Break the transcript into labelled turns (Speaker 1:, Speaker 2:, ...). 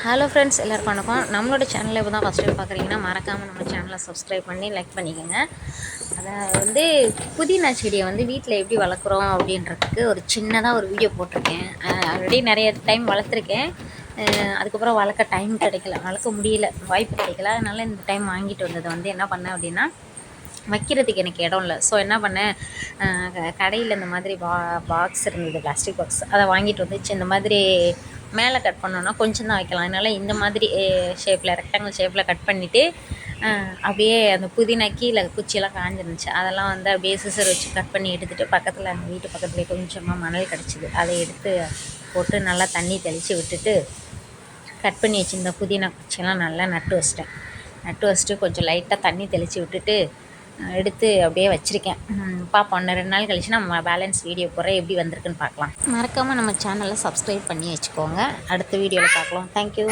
Speaker 1: Hello friends, எல்லாருக்கும் வணக்கம். நம்மளோட சேனலில் இப்போ தான் ஃபஸ்ட் டைம் பார்க்குறீங்கன்னா மறக்காமல் நம்ம சேனலை சப்ஸ்கிரைப் பண்ணி லைக் பண்ணிக்கோங்க. அதை புதினா செடியை வீட்டில் எப்படி வளர்க்குறோம் அப்படின்றதுக்கு ஒரு சின்னதாக ஒரு வீடியோ போட்டிருக்கேன். ஆல்ரெடி நிறைய டைம் வளர்த்துருக்கேன். அதுக்கப்புறம் வளர்க்க டைம் கிடைக்கல, வளர்க்க முடியல, வாய்ப்பு கிடைக்கல. அதனால் இந்த டைம் வாங்கிட்டு வந்ததை என்ன பண்ணேன் அப்படின்னா, வைக்கிறதுக்கு எனக்கு இடம் இல்லை. ஸோ என்ன பண்ணேன், கடையில் இந்த மாதிரி பாக்ஸ் இருந்தது, பிளாஸ்டிக் பாக்ஸ். அதை வாங்கிட்டு வந்துச்சு. இந்த மாதிரி மேலே கட் பண்ணோன்னா கொஞ்சம் தான் வைக்கலாம். அதனால் இந்த மாதிரி ஷேப்பில், ரெக்டாங்கிள் ஷேப்பில் கட் பண்ணிவிட்டு அப்படியே அந்த புதினா கீழே குச்சியெல்லாம் காஞ்சிருந்துச்சு. அதெல்லாம் அப்படியே சிசர் வச்சு கட் பண்ணி எடுத்துகிட்டு, பக்கத்தில் எங்கள் வீட்டு பக்கத்துலேயே கொஞ்சமாக மணல் கிடச்சிது. அதை எடுத்து போட்டு நல்லா தண்ணி தெளித்து விட்டுட்டு கட் பண்ணி வச்சுருந்த புதினா குச்சியெல்லாம் நல்லா நட்டு வச்சுட்டு கொஞ்சம் லைட்டாக தண்ணி தெளித்து விட்டுட்டு எடுத்து அப்படியே வச்சுருக்கேன். பார்ப்போம், 1-2 நாள் கழிச்சு நம்ம பேலன்ஸ் வீடியோ போடுறேன், எப்படி வந்திருக்குன்னு பார்க்கலாம். மறக்காமல் நம்ம சேனலை சப்ஸ்கிரைப் பண்ணி வச்சுக்கோங்க. அடுத்த வீடியோவில் பார்க்கலாம். தேங்க்யூ.